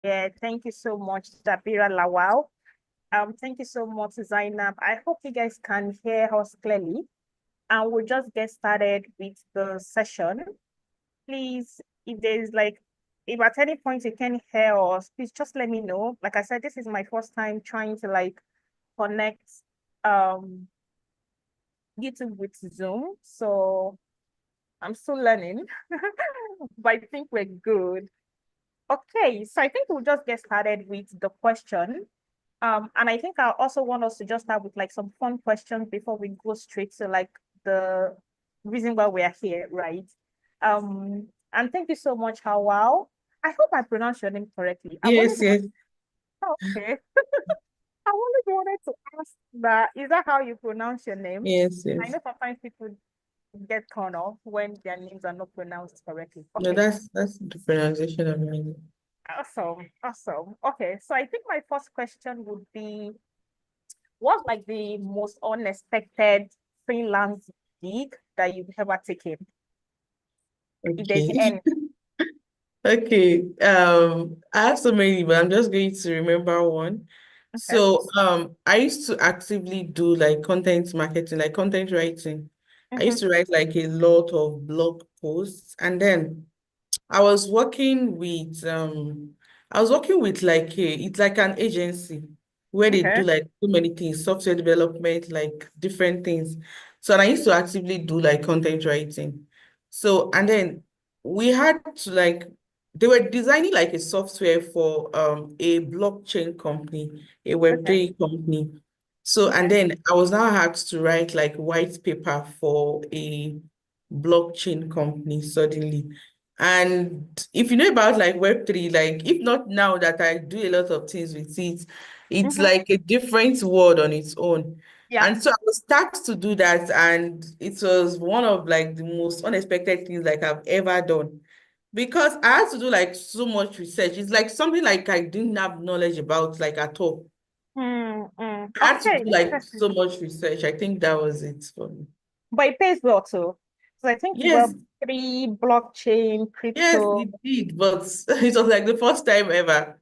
Yeah, thank you so much, Dabira Lawal. Thank you so much, Zainab. I hope you guys can hear us clearly. And we'll just get started with the session. Please, if there's like, if at any point you can hear us, please just let me know. Like I said, this is my first time trying to like connect um YouTube with Zoom. So I'm still learning, but I think we're good. Okay, so I think we'll just get started with the question. And I think I also want us to just start with like some fun questions before we go straight to like the reason why we are here, right? And thank you so much, Hauwa. I hope I pronounced your name correctly. I've always Yes, wanted, yes, oh, okay. I've always wanted to ask that. Is that how you pronounce your name? yes, I yes. know sometimes people get turned off when their names are not pronounced correctly. No, Okay. that's the pronunciation of my name. Awesome. Awesome. Okay. So I think my first question would be, what's like the most unexpected freelance gig that you've ever taken? If there's Okay. any. Okay. I have so many, but I'm just going to remember one. Okay. So, I used to actively do like content marketing, like content writing. I used Mm-hmm. to write like a lot of blog posts, and then I was working with like it's like an agency where they Okay. do like so many things, software development, like different things. So and I used to actively do like content writing. So and then we had to like they were designing like a software for a blockchain company, a Okay. Web3 company. So and Okay. then I was now asked to write like white paper for a blockchain company suddenly. And if you know about like Web3, like if not now that I do a lot of things with it, it's Mm-hmm. like a different world on its own. Yeah. And so I was tasked to do that, and it was one of like the most unexpected things like I've ever done. Because I had to do like so much research. It's like something like I didn't have knowledge about like at all. Mm-hmm. I had to do Okay. like Interesting. so much research. I think that was it for me. But it pays well too. So I think Yes, Web3, blockchain, yes, crypto, it did, but it was like the first time ever.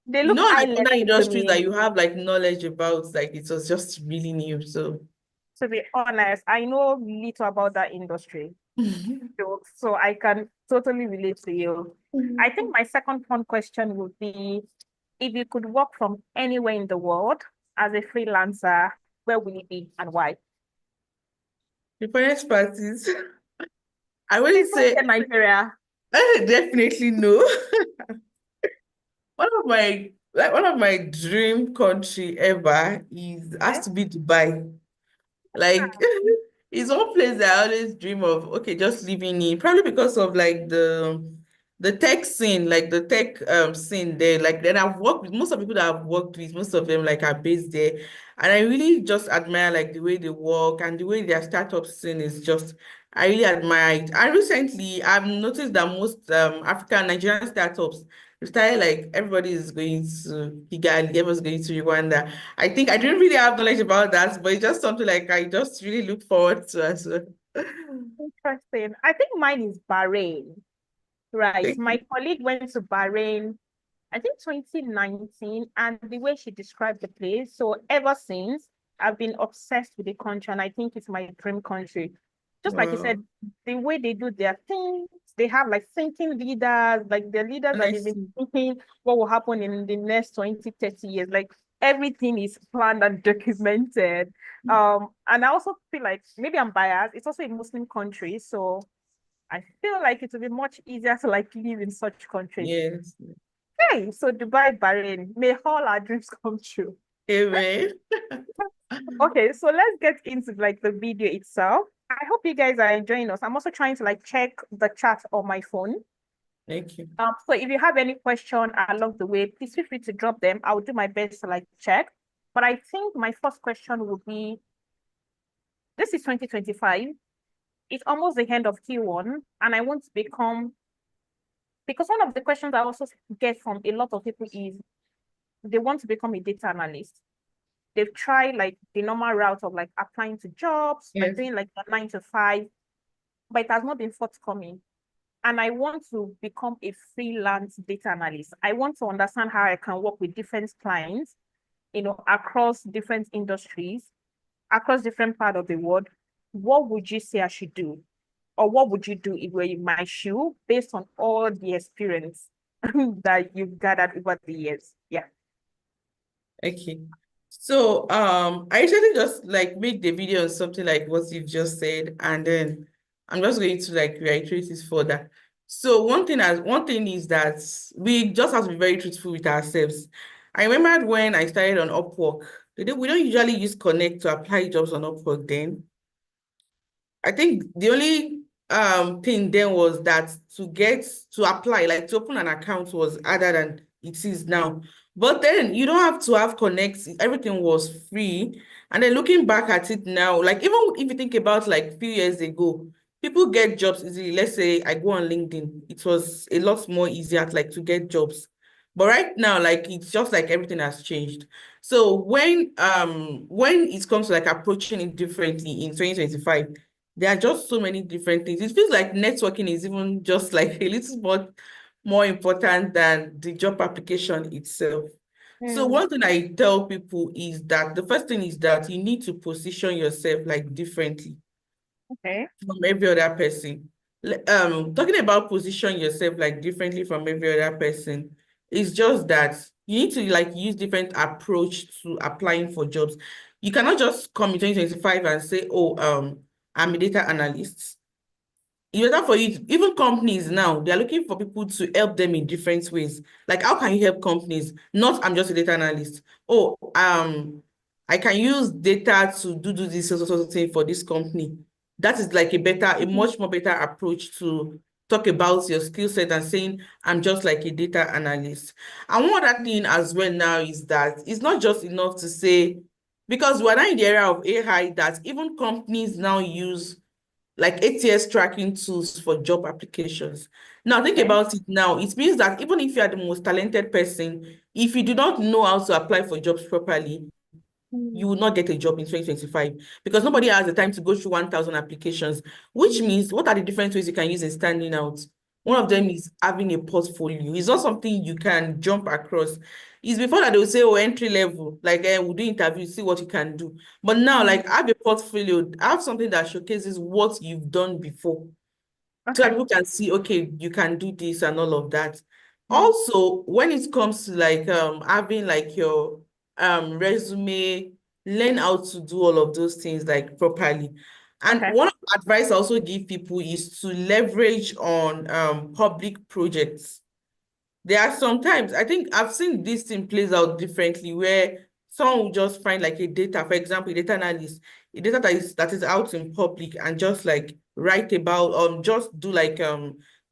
they You look know, eye like other level to industries that me. you have like knowledge about, like it was just really new. So, To be honest, I know little about that industry. So I can totally relate to you. I think my second fun question would be, if you could work from anywhere in the world as a freelancer, where will it be and why? the finance parties, I wouldn't Please don't say say Nigeria. definitely no. One of my dream country ever is has Okay. to be Dubai. Like it's one place that I always dream of. Okay, just living in probably because of like the tech scene, like the tech scene there. Like then I've worked with most of the people that I've worked with, most of them like are based there. And I really just admire like the way they work and the way their startup scene is just I really admire it. And recently I've noticed that most African Nigerian startups we started like everybody is going to Kigali, everyone's going to Rwanda. I think I didn't really have knowledge about that, but it's just something like I just really look forward to as well. Interesting. I think mine is Bahrain. Right. Thank My you. colleague went to Bahrain, I think 2019, and the way she described the place. So ever since, I've been obsessed with the country, and I think it's my dream country. Just like you Wow. said, the way they do their things, they have like thinking leaders, like the leaders that they've been Honestly, thinking what will happen in the next 20, 30 years. Like everything is planned and documented. And I also feel like maybe I'm biased. It's also a Muslim country, so I feel like it would be much easier to like live in such countries. yes. Hey, so Dubai, Bahrain, may all our dreams come true. Amen. Okay, so let's get into like the video itself. I hope you guys are enjoying us. I'm also trying to like check the chat on my phone. Thank you. So if you have any question along the way, please feel free to drop them. I'll do my best to like check. But I think my first question would be, this is 2025. It's almost the end of Q1, and I want to become, because one of the questions I also get from a lot of people is they want to become a data analyst. They've tried like the normal route of like applying to jobs, like Yes. doing like a 9 to 5, but it has not been forthcoming. and I want to become a freelance data analyst. I want to understand how I can work with different clients, across different industries, across different parts of the world. What would you say I should do? Or what would you do if you were in my shoe based on all the experience that you've gathered over the years? Yeah. Okay. So I usually just like make the video on something like what you've just said, and then I'm just going to like reiterate this further. So one thing is that we just have to be very truthful with ourselves. I remembered when I started on Upwork, we don't usually use Connect to apply jobs on Upwork then. I think the only thing then was that to apply, like to open an account was harder than it is now. But then you don't have to have connects. Everything was free. And then looking back at it now, like even if you think about like a few years ago, people get jobs easily. Let's say I go on LinkedIn, it was a lot more easier to get jobs. But right now, like it's just like everything has changed. So when it comes to like approaching it differently in 2025, there are just so many different things. It feels like networking is even just like a little bit more important than the job application itself. So Mm, one thing I tell people is that the first thing is that you need to position yourself like differently okay. from every other person. Talking about position yourself like differently from every other person, is just that you need to like use different approach to applying for jobs. You cannot just come in 2025 and say, oh, I'm a data analyst. It's better for you even companies now, they're looking for people to help them in different ways. Like, how can you help companies? Not, I'm just a data analyst. Oh, I can use data to do this sort of thing for this company. That is like a Mhm. much more better approach to talk about your skill set than saying, I'm just like a data analyst. And one other thing as well now is that it's not just enough to say, because we're now in the era of AI that even companies now use like ATS tracking tools for job applications. Now, think Okay. about it now. It means that even if you are the most talented person, if you do not know how to apply for jobs properly, you will not get a job in 2025 because nobody has the time to go through 1,000 applications, which means what are the different ways you can use in standing out? One of them is having a portfolio. It's not something you can jump across. It's before that they will say, oh, entry level, like we'll do interviews, see what you can do. But now, like, have a portfolio, have something that showcases what you've done before so that Okay. people can see, okay, you can do this and all of that. Mm, Also, when it comes to like having like your resume, learn how to do all of those things like properly. And okay. one of the advice I also give people is to leverage on public projects. There are sometimes I think I've seen this thing plays out differently where someone will just find like a data, for example, a data analyst, a data that is out in public and just like write about just do like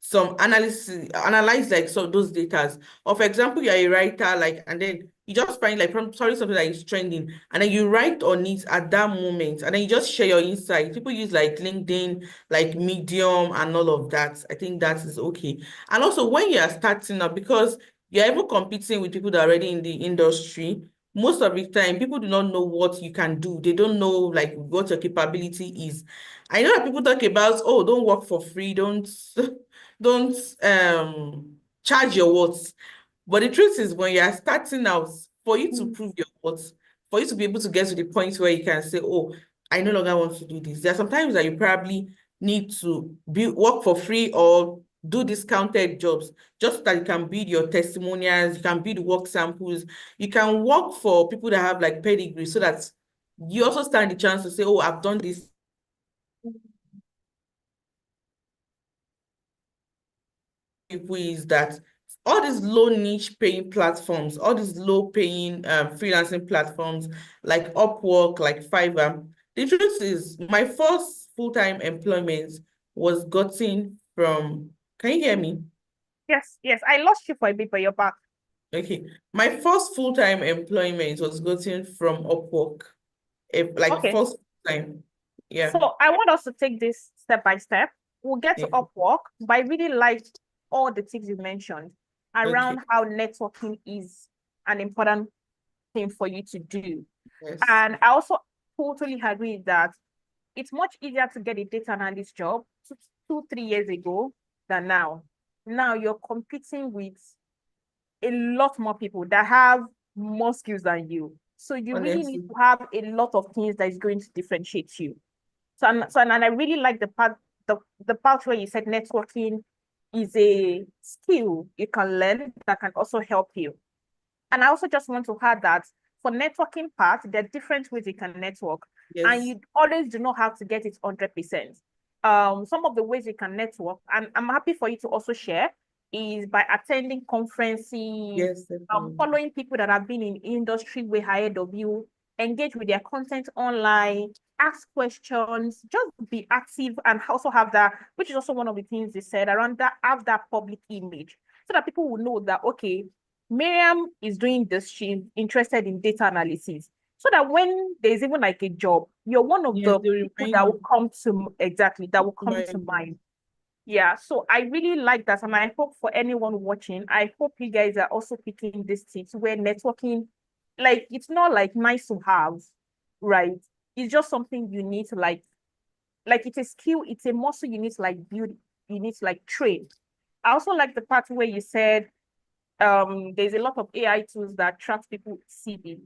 some analysis, analyze like some of those data. Or for example, you're a writer, like, and then you just find like sorry, something that is trending, and then you write on it at that moment, and then you just share your insights. People use like LinkedIn, like Medium, and all of that. I think that is okay. And also when you are starting up, because you're even competing with people that are already in the industry, most of the time people do not know what you can do. They don't know like what your capability is. I know that people talk about, oh, don't work for free, don't don't charge your worth. But the truth is when you are starting out, for you to mm, prove your worth, for you to be able to get to the point where you can say, oh, I no longer want to do this. There are sometimes that you probably need to work for free or do discounted jobs just so that you can build your testimonials, you can build work samples, you can work for people that have like pedigree so that you also stand the chance to say, oh, I've done this. People is that all these low niche paying platforms, all these low paying freelancing platforms like Upwork, like Fiverr, the truth is my first full-time employment was gotten from, can you hear me? yes, yes. I lost you for a bit, but you're back. Okay. My first full-time employment was gotten from Upwork, like Okay. first time. So Yeah. I want us to take this step by step. We'll get to Yeah. Upwork, but I really liked all the things you mentioned Okay. around how networking is an important thing for you to do. Yes. And I also totally agree that it's much easier to get a data analyst job 3 years ago than now. Now you're competing with a lot more people that have more skills than you. So you really need Honestly. to have a lot of things that is going to differentiate you. And I really like the part where you said networking is a skill you can learn that can also help you. And I also just want to add that for networking part, there are different ways you can network, and Yes. you always do not have to get it 100%. Some of the ways you can network, and I'm happy for you to also share, is by attending conferences, Yes, definitely. following people that have been in industry way ahead of you, engage with their content online, ask questions, just be active, and also have that, which is also one of the things they said around that, have that public image so that people will know that, okay, Miriam is doing this, she's interested in data analysis. So that when there's even like a job, you're one of Yes, the they people remind that you. will come to exactly that will come to Remind you. mind. Yeah, so I really like that. And I hope for anyone watching, I hope you guys are also picking these tips where networking, like it's not like nice to have, right? It's just something you need to like it's a skill, it's a muscle you need to like build, you need to like train. I also like the part where you said there's a lot of AI tools that track people CV,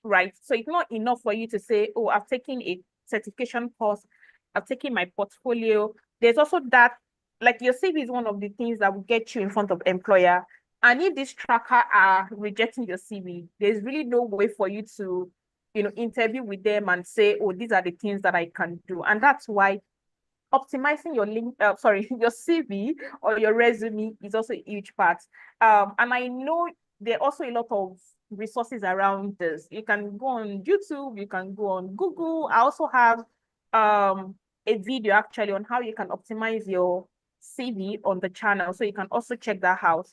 right? So it's not enough for you to say, oh, I've taken a certification course, I've taken my portfolio. There's also that, like your CV is one of the things that will get you in front of employer. And if this tracker are rejecting your CV, there's really no way for you to, interview with them and say, oh, these are the things that I can do. And that's why optimizing your your CV or your resume is also a huge part. And I know there are also a lot of resources around this. You can go on YouTube, you can go on Google. I also have a video actually on how you can optimize your CV on the channel. So you can also check that out.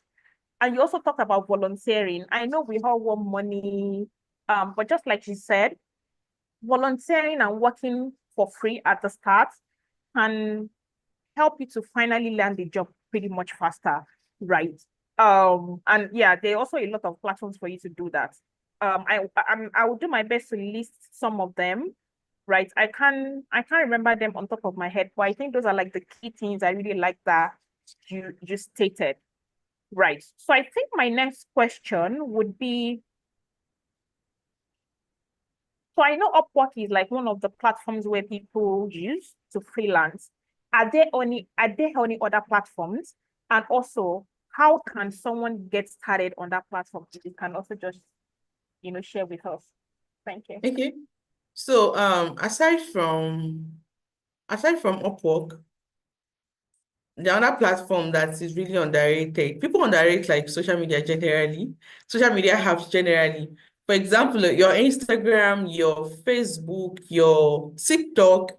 And you also talked about volunteering. I know we all want money, but just like you said, volunteering and working for free at the start can help you to finally land the job pretty much faster, right? And yeah, there are also a lot of platforms for you to do that. I will do my best to list some of them, right? I can't remember them on top of my head, but I think those are like the key things I really like that you stated, right? So I think my next question would be, so I know Upwork is like one of the platforms where people use to freelance. Are there any other platforms? And also, how can someone get started on that platform? If you can also just, share with us. Thank you. Okay. So aside from Upwork, the other platform that is really underrated, people underrate like social media generally, social media apps generally. For example, your Instagram, your Facebook, your TikTok,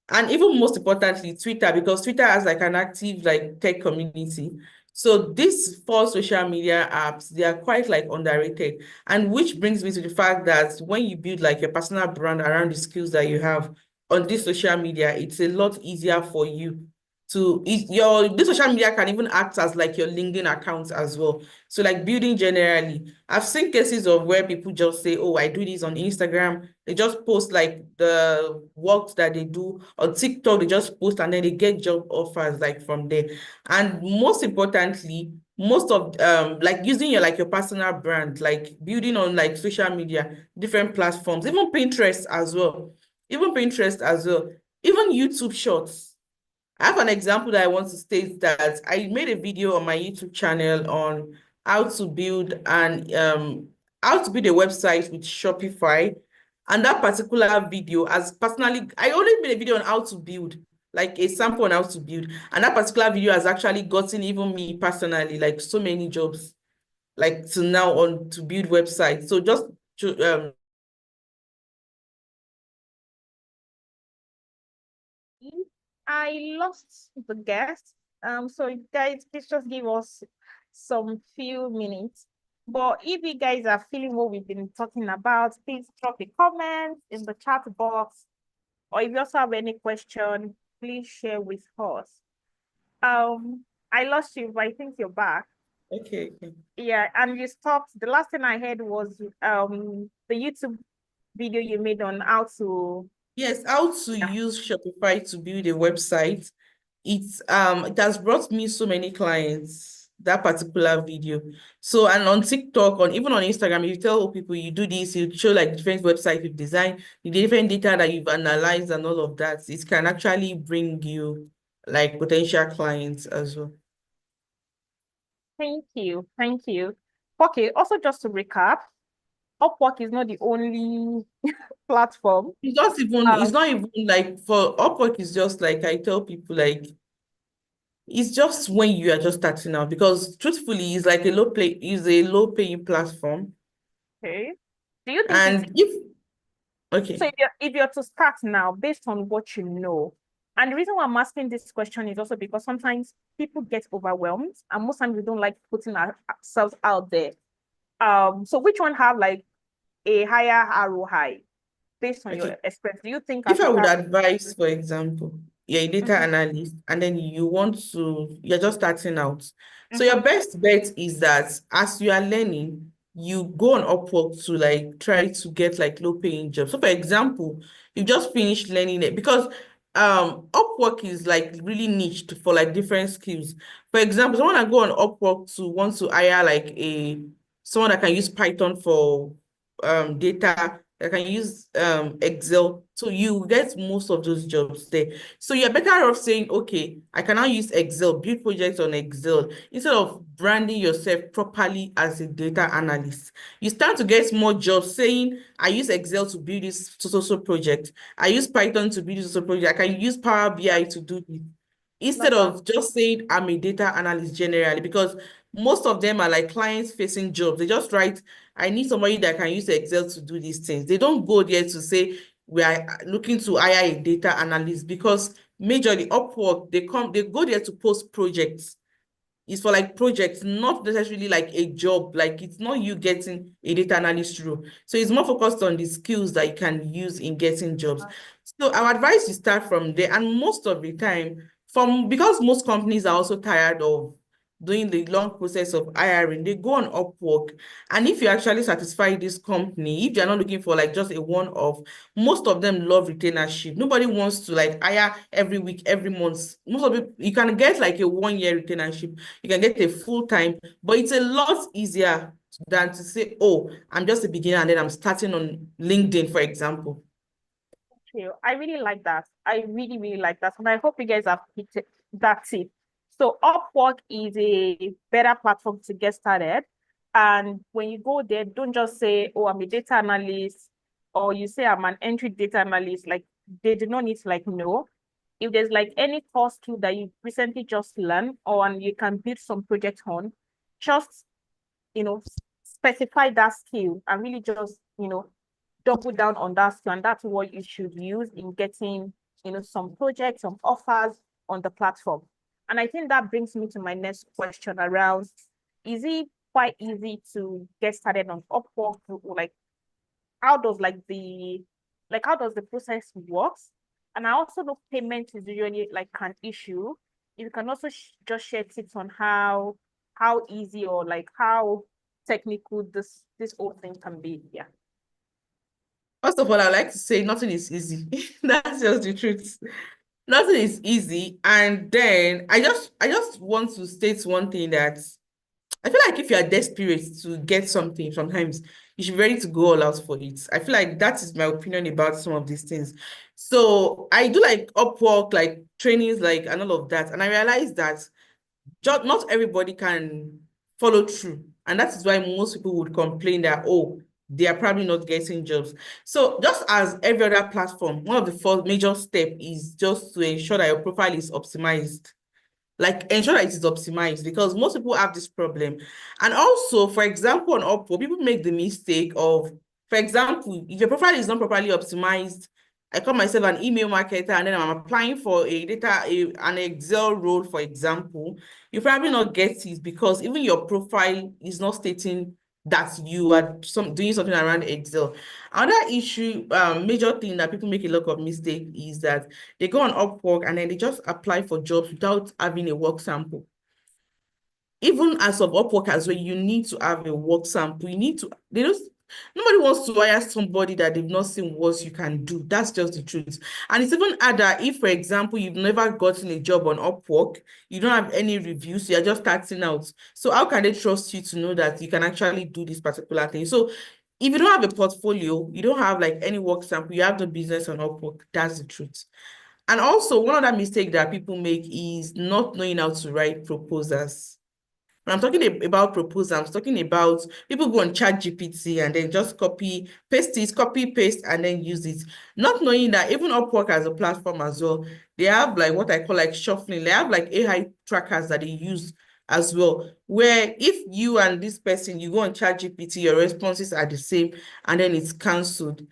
and even most importantly, Twitter, because Twitter has like an active like tech community. So these four social media apps, they are quite like underrated. And which brings me to the fact that when you build like your personal brand around the skills that you have on this social media, it's a lot easier for you to your this social media can even act as like your LinkedIn account as well. So like building generally, I've seen cases of where people just say, oh, I do this on Instagram. They just post like the work that they do on TikTok. They just post and then they get job offers like from there. And most importantly, most of like using your personal brand, like building on like social media, different platforms, even Pinterest as well, even Pinterest as well, even YouTube Shorts. I have an example that I want to state that I made a video on my YouTube channel on how to build a website with Shopify. And that particular video, as personally, I only made a video on how to build, like a sample on how to build. And that particular video has actually gotten even me personally, like so many jobs, like to now on to build websites. So just to I lost the guest. So guys, please just give us some few minutes. But if you guys are feeling what we've been talking about, please drop a comment in the chat box. Or if you also have any question, please share with us. I lost you, but I think you're back. okay, okay. Yeah, and you stopped. The last thing I heard was the YouTube video you made on how to. Yes, how to Yeah. use Shopify to build a website. it has brought me so many clients, that particular video. So, and on TikTok, on even on Instagram, if you tell people you do this, you show like different websites you've designed, the different data that you've analyzed and all of that, it can actually bring you like potential clients as well. Thank you. Thank you. Okay, also just to recap, Upwork is not the only platform. It's not even like for Upwork, it's just like I tell people, like it's just when you are just starting out, because truthfully, it's a low paying platform. Okay. Do you think it's And if so okay, if you're to start now based on what you know, and the reason why I'm asking this question is also because sometimes people get overwhelmed, and most times we don't like putting ourselves out there. So which one have like a higher ROI based on your okay. experience? Do you think I If I should would start? advise, for example, you're a data Mhm, analyst and then you're just starting out. So your mhm. best bet is that as you are learning, you go on Upwork to like try to get like low paying jobs. So for example, you just finished learning it because Upwork is like really niched for like different skills. For example, someone that go on Upwork to want to hire like a someone that can use Python for data, that can use Excel. So you get most of those jobs there. So you're better off saying, okay, I can now use Excel, build projects on Excel, instead of branding yourself properly as a data analyst. You start to get more jobs saying, I use Excel to build this so project. I use Python to build this so project. I can use Power BI to do this. Instead Love that. of just saying I'm a data analyst generally, because most of them are like clients facing jobs. They just write, I need somebody that can use Excel to do these things. They don't go there to say we are looking to hire a data analyst, because majorly Upwork, they go there to post projects. It's for like projects, not necessarily like a job. Like it's not you getting a data analyst role. So it's more focused on the skills that you can use in getting jobs. So I would advise you start from there. And most of the time, because most companies are also tired of doing the long process of hiring, they go on Upwork. And if you actually satisfy this company, if you're not looking for like just a one-off, most of them love retainership. Nobody wants to like hire every week, every month. Most of it, you can get like a 1 year retainership, you can get a full time, but it's a lot easier than to say, oh, I'm just a beginner and then I'm starting on LinkedIn, for example. You. I really like that. I really, really like that. And I hope you guys have picked that tip. So Upwork is a better platform to get started. And when you go there, don't just say, oh, I'm a data analyst, or you say I'm an entry data analyst. Like they do not need to like know. If there's like any core skill that you recently just learned or and you can build some project on, just specify that skill and really just double down on that skill, and that's what you should use in getting some projects, some offers on the platform. And I think that brings me to my next question around, is it quite easy to get started on Upwork? Like how does how does the process works? And I also know payment is usually like an issue. If you can also just share tips on how easy or like how technical this whole thing can be. Yeah. First of all, I like to say nothing is easy. That's just the truth. Nothing is easy. And then I just want to state one thing, that I feel like if you are desperate to get something, sometimes you should be ready to go all out for it. I feel like that is my opinion about some of these things. So I do like Upwork, like trainings, like and all of that. And I realized that just not everybody can follow through. And that is why most people would complain that, oh, they are probably not getting jobs. So just as every other platform, one of the first major step is just to ensure that your profile is optimized, like ensure that it is optimized, because most people have this problem. And also, for example, on Upwork, people make the mistake of, for example, if your profile is not properly optimized, I call myself an email marketer and then I'm applying for an Excel role, for example, you probably not get it because even your profile is not stating that you are doing something around Excel. Another issue, major thing that people make a lot of mistake is that they go on Upwork and then they just apply for jobs without having a work sample. Even as of Upwork as well, you need to have a work sample. They just Nobody wants to hire somebody that they've not seen what you can do. That's just the truth. And it's even harder if, for example, you've never gotten a job on Upwork, you don't have any reviews, you're just starting out. So how can they trust you to know that you can actually do this particular thing? So if you don't have a portfolio, you don't have like any work sample, you have no business on Upwork. That's the truth. And also, one other mistake that people make is not knowing how to write proposals. When I'm talking about proposals, I'm talking about people go on ChatGPT and then just copy, paste, and then use it. Not knowing that even Upwork as a platform as well, they have like what I call like shuffling. They have like AI trackers that they use as well, where if you and this person, you go on ChatGPT, your responses are the same, and then it's cancelled.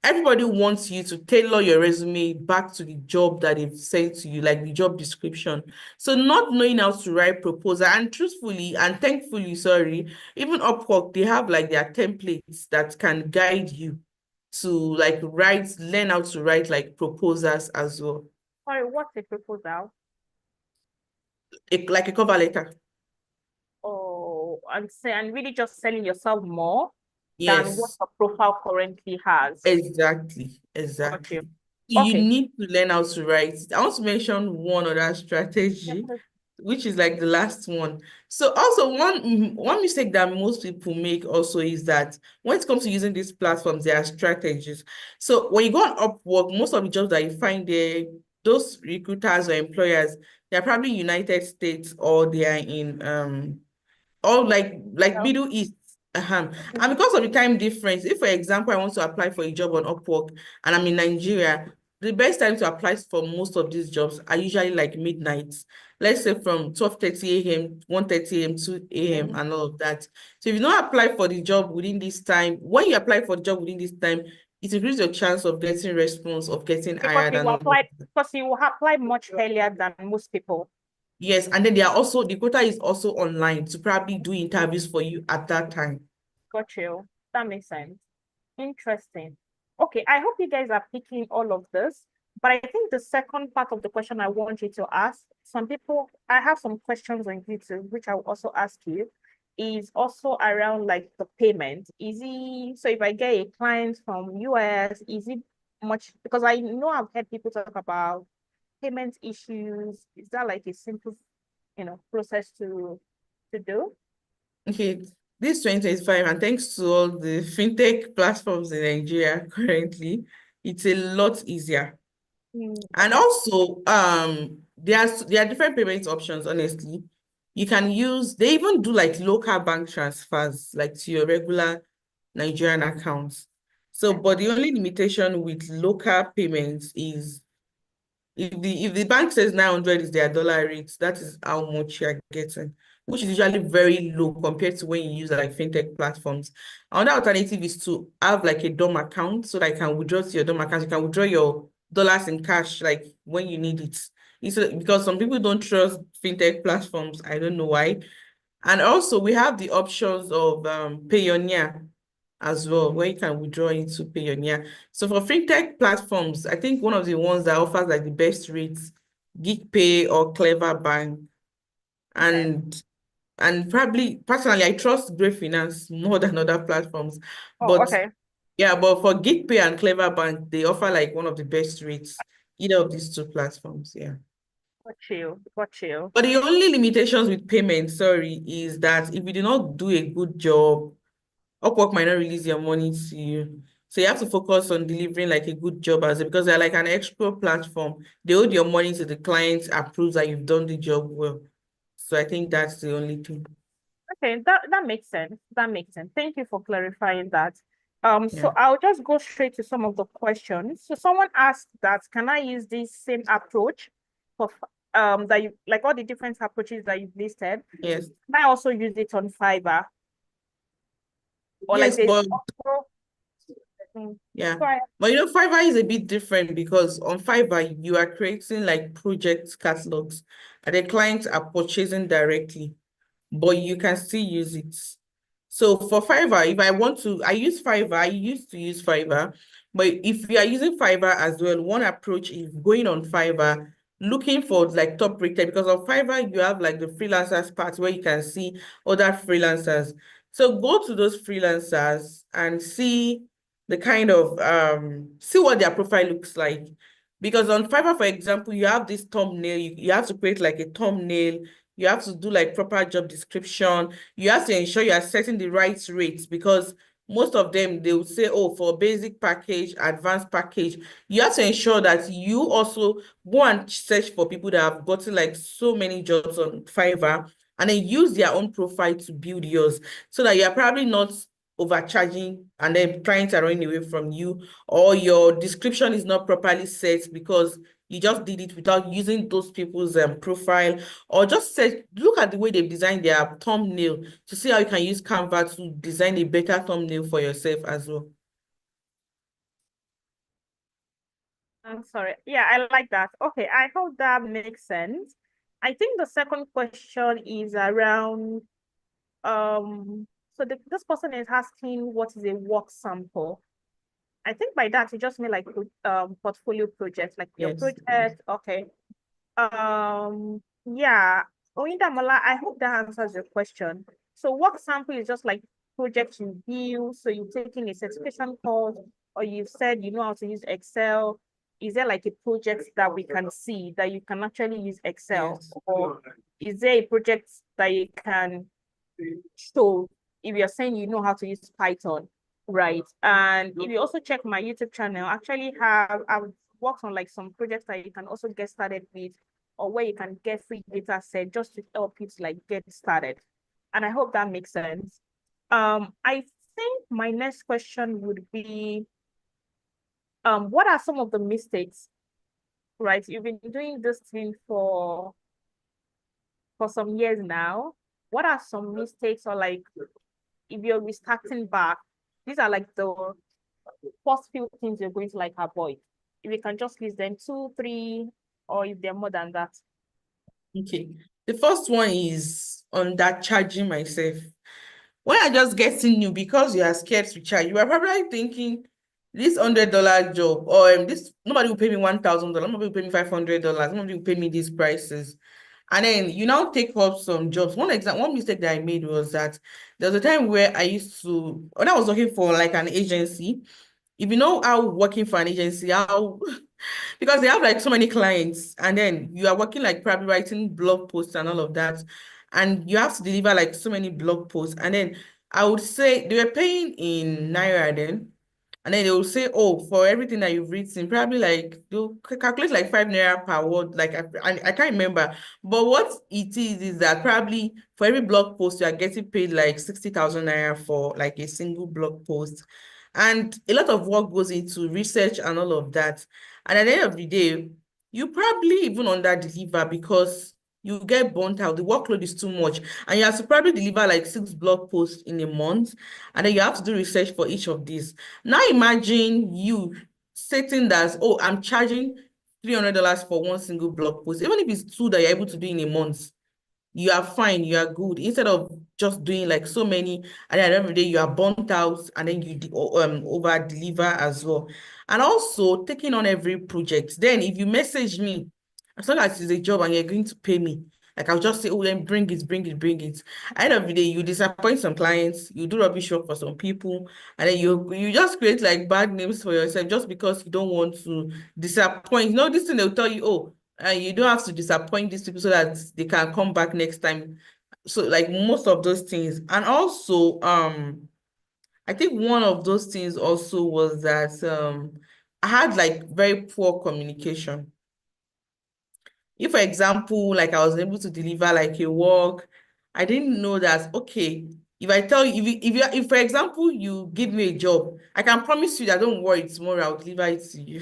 Everybody wants you to tailor your resume back to the job that they've sent to you, like the job description. So not knowing how to write proposal, and truthfully and thankfully, sorry, even Upwork, they have like their templates that can guide you to like learn how to write like proposals as well. Sorry, what's a proposal? Like a cover letter. Oh, and really just selling yourself more than what Yes. your profile currently has. Exactly, Got you. exactly. You Okay. need to learn how to write. I want to mention one other strategy, Yes. which is like the last one. So also one mistake that most people make also is that when it comes to using these platforms, there are strategies. So when you go on Upwork, most of the jobs that you find there, those recruiters or employers, they're probably United States or they are in or like Well, Middle East. And because of the time difference, if for example I want to apply for a job on Upwork and I'm in Nigeria, the best time to apply for most of these jobs are usually like midnight. Let's say from 12:30 a.m., 1:30 a.m., 2 a.m. mm, and all of that. So if you don't apply for the job within this time, when you apply for the job within this time, it increases your chance of getting response, of getting hired and all of that. because you will apply much earlier than most people. Yes, and then they are also the quota is also online to probably do interviews for you at that time. Got you. That makes sense. Interesting. Okay, I hope you guys are picking all of this. But I think the second part of the question I want you to ask, some people, I have some questions on YouTube, which I will also ask you, is also around like the payment. So if I get a client from US, is it much, because I know I've heard people talk about payment issues. Is that like a simple, process to do? Okay, this 2025, and thanks to all the fintech platforms in Nigeria currently, it's a lot easier. And Okay. also, there are different payment options, honestly. You can use, they even do like local bank transfers, like to your regular Nigerian accounts. So, Okay. but the only limitation with local payments is if the bank says 900 is their dollar rate, that is how much you're getting, which is usually very low compared to when you use like fintech platforms. Another alternative is to have like a DOM account so that you can withdraw to your DOM account. You can withdraw your dollars in cash like when you need it. Because some people don't trust fintech platforms. I don't know why. And also we have the options of Payoneer as well, where you can withdraw into Payoneer. So for fintech platforms, I think one of the ones that offers like the best rates, GeekPay or Clever Bank. Okay. And probably personally, I trust Great Finance more than other platforms. Oh, But okay. yeah, but for GeekPay and Clever Bank, they offer like one of the best rates, either of these two platforms. Yeah. Got you. Got you. But the only limitations with payment, sorry, is that if you do not do a good job, Upwork might not release your money to you. So you have to focus on delivering like a good job because they're like an extra platform. They hold your money to the client approves that you've done the job well. So I think that's the only thing. Okay, that makes sense. That makes sense. Thank you for clarifying that. Yeah. So I'll just go straight to some of the questions. So someone asked that, can I use this same approach for that you like all the different approaches that you've listed? Yes. Can I also use it on Fiverr? Or like Yes, this but also yeah. try But Fiverr is a bit different because on Fiverr, you are creating like project catalogs and the clients are purchasing directly, but you can still use it. So for Fiverr, if I want to, I used to use Fiverr, but if you are using Fiverr as well, one approach is going on Fiverr, looking for like top rated, because on Fiverr, you have like the freelancers part where you can see other freelancers. So go to those freelancers and see the kind of see what their profile looks like. Because on Fiverr, for example, you have this thumbnail, you have to create like a thumbnail, you have to do like proper job description, you have to ensure you are setting the right rates because most of them they will say, oh, for basic package, advanced package, you have to ensure that you also go and search for people that have gotten like so many jobs on Fiverr and then use their own profile to build yours so that you're probably not overcharging and then clients are running away from you, or your description is not properly set because you just did it without using those people's profile, or just say, look at the way they've designed their thumbnail to see how you can use Canva to design a better thumbnail for yourself as well. I'm sorry. Yeah, I like that. Okay, I hope that makes sense. I think the second question is around so this person is asking what is a work sample. I think by that you just mean like portfolio projects, like your Yes. project. Okay. Yeah. Oindamola, I hope that answers your question. So work sample is just like project you view. So you've taken a certification course, or you've said you know how to use Excel. Is there like a project that we can see that you can actually use Excel? Yes. Or is there a project that you can show if you're saying you know how to use Python, right? And if you also check my YouTube channel, I actually I've worked on like some projects that you can also get started with, or where you can get free data set just to help you to like get started. And I hope that makes sense. I think my next question would be, what are some of the mistakes, right? You've been doing this thing for some years now. What are some mistakes, or like if you're restarting back, these are like the first few things you're going to like avoid. If you can just list them, two, three, or if they're more than that. Okay. The first one is on that charging myself. When I just getting new, because you are scared to charge, you are probably thinking this $100 job, or this nobody will pay me $1,000, nobody will pay me $500, nobody will pay me these prices. And then you now take up some jobs. One mistake that I made was that there was a time where I used to, when I was working for like an agency, if you know how working for an agency, how because they have like so many clients, and then you are working like probably writing blog posts and all of that, and you have to deliver like so many blog posts, and then I would say they were paying in naira then, and then they will say, oh, for everything that you've written, probably like they'll calculate like 5 naira per word. Like I can't remember. But what it is that probably for every blog post, you are getting paid like 60,000 naira for like a single blog post. And a lot of work goes into research and all of that. And at the end of the day, you probably even under deliver because you get burnt out. The workload is too much. And you have to probably deliver like 6 blog posts in a month. And then you have to do research for each of these. Now imagine you stating that, oh, I'm charging $300 for one single blog post, even if it's two that you're able to do in a month, you are fine, you are good. Instead of just doing like so many, and then every day you are burnt out, and then you over deliver as well. And also taking on every project. Then if you message me, as long as it's a job and you're going to pay me, like I'll just say, oh, then bring it, bring it, bring it. At the end of the day, you disappoint some clients, you do rubbish work for some people, and then you just create like bad names for yourself just because you don't want to disappoint. You know, this thing they'll tell you, oh, and you don't have to disappoint these people so that they can come back next time. So like most of those things. And also, I think one of those things also was that I had like very poor communication. If, for example, like I was able to deliver like a work, I didn't know that, okay, if I tell you, if for example, you give me a job, I can promise you that don't worry, tomorrow I'll deliver it to you.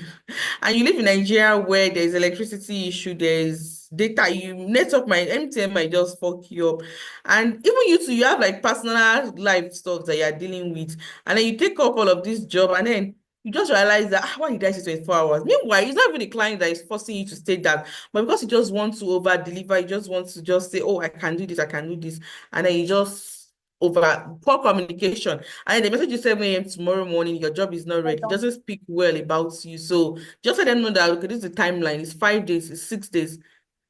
And you live in Nigeria where there's electricity issue, there's data, you network my MTN might just fuck you up. And even you too, you have like personal life stuff that you're dealing with. And then you take up all of this job and then you just realize that why did I say 24 hours? Meanwhile, it's not even the client that is forcing you to stay that, but because you just want to over deliver, you just want to just say, oh, I can do this, I can do this. And then you just over poor communication. And then the message you 7 a.m. tomorrow morning, your job is not ready. It doesn't speak well about you. So just let them know that okay, this is the timeline, it's 5 days, it's 6 days,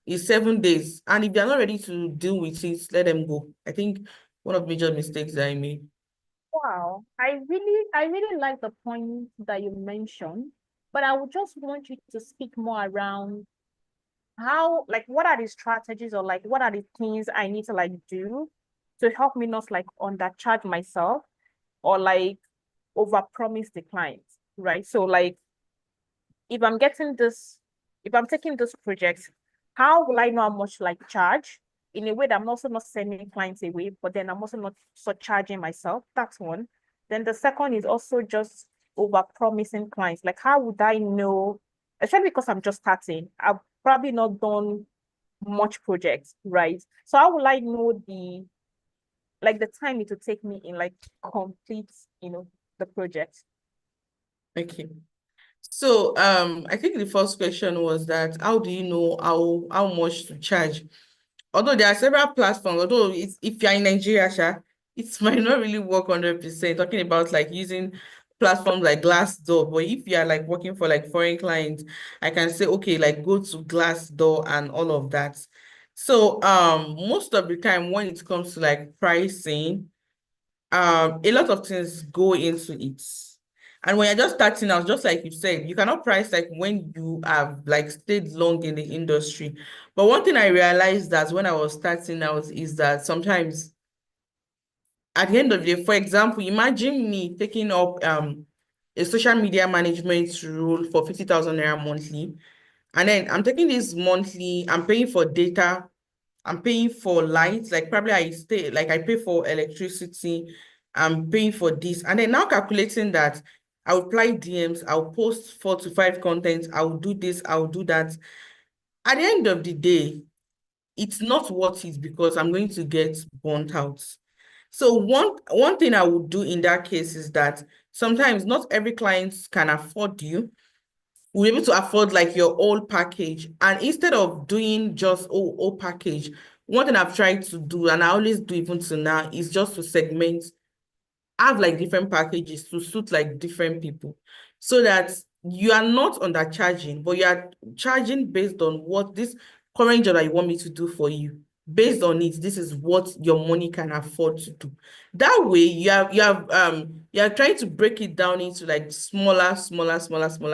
it's 7 days. And if they're not ready to deal with it, let them go. I think one of the major mistakes that I made. Wow. I really like the point that you mentioned, but I would just want you to speak more around how, like, what are the strategies or like what are the things I need to like do to help me not like undercharge myself or like overpromise the client, right? So like if I'm getting this, if I'm taking this project, how will I know how much like charge in a way that I'm also not sending clients away, but then I'm also not so charging myself? That's one. Then the second is also just over promising clients. Like, how would I know, especially because I'm just starting, I've probably not done much projects, right? So how will I know the like the time it will take me in like complete, the project? Okay. So I think the first question was that how do you know how much to charge? Although there are several platforms, although if you're in Nigeria, Sha, it might not really work 100%. Talking about like using platforms like Glassdoor, but if you are like working for like foreign clients, I can say, okay, like go to Glassdoor and all of that. So most of the time when it comes to like pricing, a lot of things go into it. And when you're just starting out, just like you said, you cannot price like when you have like stayed long in the industry. But one thing I realized that when I was starting out is that sometimes at the end of the day, for example, imagine me taking up a social media management role for 50,000 naira monthly. And then I'm taking this monthly, I'm paying for data, I'm paying for lights, like probably I pay for electricity, I'm paying for this. And then now calculating that I'll apply DMs, I'll post 4 to 5 contents, I'll do this, I'll do that. At the end of the day, it's not worth it because I'm going to get burnt out. So one thing I would do in that case is that sometimes not every client can afford you, will be able to afford like your whole package. And instead of doing just whole package, one thing I've tried to do, and I always do even to now, is just to segment, have like different packages to suit like different people so that you are not undercharging, but you are charging based on what this current job that you want me to do for you. Based on it, this is what your money can afford to do. That way, you are trying to break it down into like smaller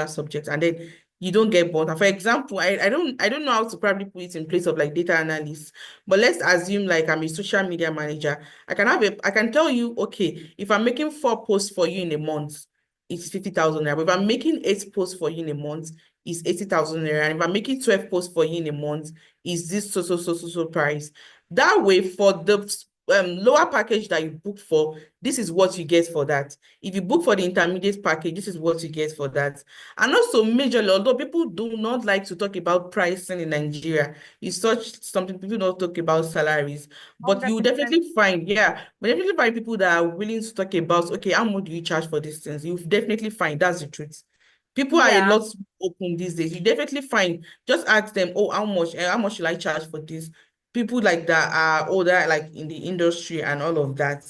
subjects, and then you don't get burnt out. For example, I don't know how to probably put it in place of like data analyst, but let's assume like I'm a social media manager. I can tell you, okay, if I'm making 4 posts for you in a month, it's 50,000 naira. But if I'm making 8 posts for you in a month, it's 80,000 naira. And if I'm making 12 posts for you in a month, is this so price. That way, for the lower package that you book for, this is what you get for that. If you book for the intermediate package, this is what you get for that. And also, majorly, although people do not like to talk about pricing in Nigeria, it's such something people don't talk about salaries. But you 100%. definitely find, yeah, but definitely find people that are willing to talk about, okay, how much do you charge for these things? You definitely find that's the truth. People are a Yeah. lot open these days. You definitely find, just ask them, oh, how much should I charge for this? People like that are older, like in the industry and all of that.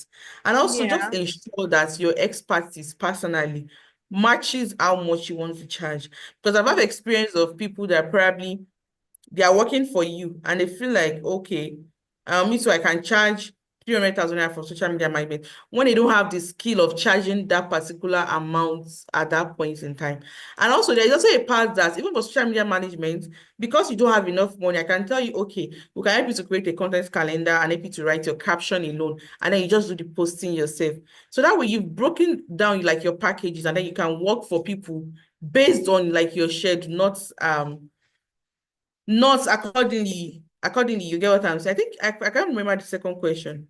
And also just Yeah. ensure that your expertise personally matches how much you want to charge. Because I've had experience of people that probably they are working for you and they feel like, okay, me too, I can charge 300,000 naira for social media management when they don't have the skill of charging that particular amount at that point in time. And also, there's also a part that even for social media management, because you don't have enough money, I can tell you, okay, we can help you to create a content calendar and help you to write your caption alone, and then you just do the posting yourself. So that way you've broken down like your packages, and then you can work for people based on like your schedule, not accordingly, you get what I'm saying. I can't remember the second question.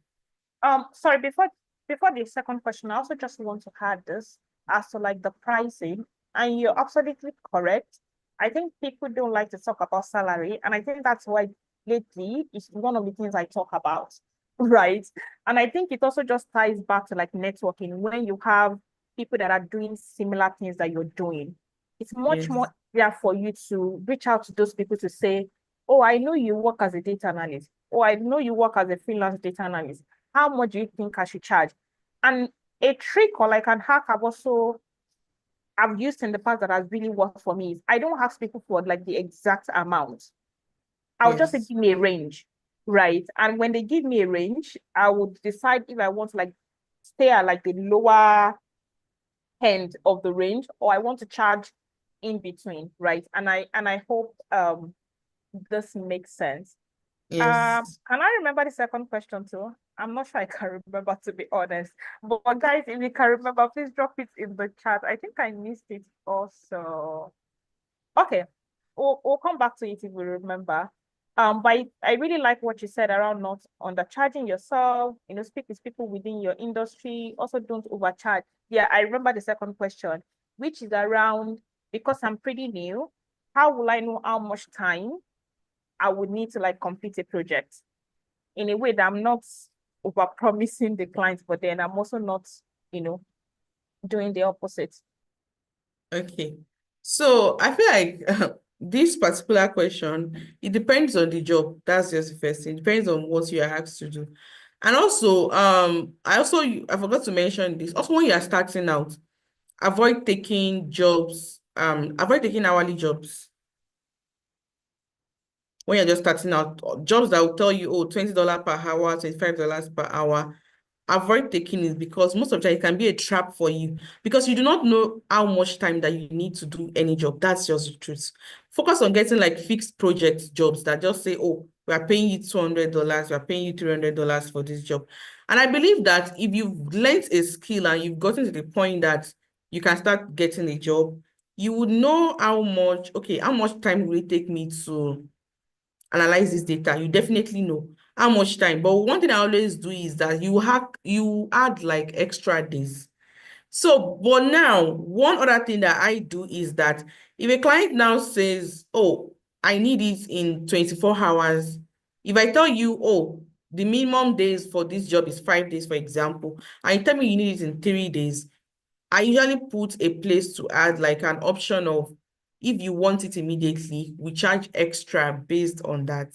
Sorry, before the second question, I also just want to add this as to like the pricing, and you're absolutely correct. I think people don't like to talk about salary, and I think that's why lately it's one of the things I talk about, right? And I think it also just ties back to like networking when you have people that are doing similar things that you're doing. It's much Yes, more easier for you to reach out to those people to say, "Oh, I know you work as a data analyst. Oh, I know you work as a freelance data analyst. How much do you think I should charge?" And a trick or like an hack I've used in the past that has really worked for me is I don't ask people for like the exact amount. I'll just say yes, give me a range. right? And when they give me a range, I would decide if I want to like stay at like the lower end of the range or I want to charge in between, right? And I hope this makes sense. Yes. Can I remember the second question too? I'm not sure I can remember, to be honest. But guys, if you can remember, please drop it in the chat. I think I missed it also. Okay, we'll come back to it if we remember. But I really like what you said around not undercharging yourself, speak with people within your industry. Also, don't overcharge. Yeah, I remember the second question, which is around, because I'm pretty new, how will I know how much time I would need to like complete a project in a way that I'm not over promising the client, but then I'm also not, you know, doing the opposite. Okay. So I feel like this particular question, it depends on the job. That's just the first thing. It depends on what you are asked to do. And also, I forgot to mention this. Also, when you are starting out, avoid taking hourly jobs when you're just starting out. Jobs that will tell you, oh, $20 per hour, $25 per hour. Avoid taking it because most of the time it can be a trap for you because you do not know how much time that you need to do any job. That's just the truth. Focus on getting like fixed project jobs that just say, oh, we are paying you $200, we are paying you $300 for this job. And I believe that if you've learned a skill and you've gotten to the point that you can start getting a job, you would know how much time will it take me to analyze this data. You definitely know how much time. But one thing I always do is that you add like extra days. So, but now one other thing that I do is that if a client now says, oh, I need it in 24 hours, if I tell you, oh, the minimum days for this job is 5 days, for example, and you tell me you need it in 3 days, I usually put a place to add like an option of if you want it immediately, we charge extra based on that.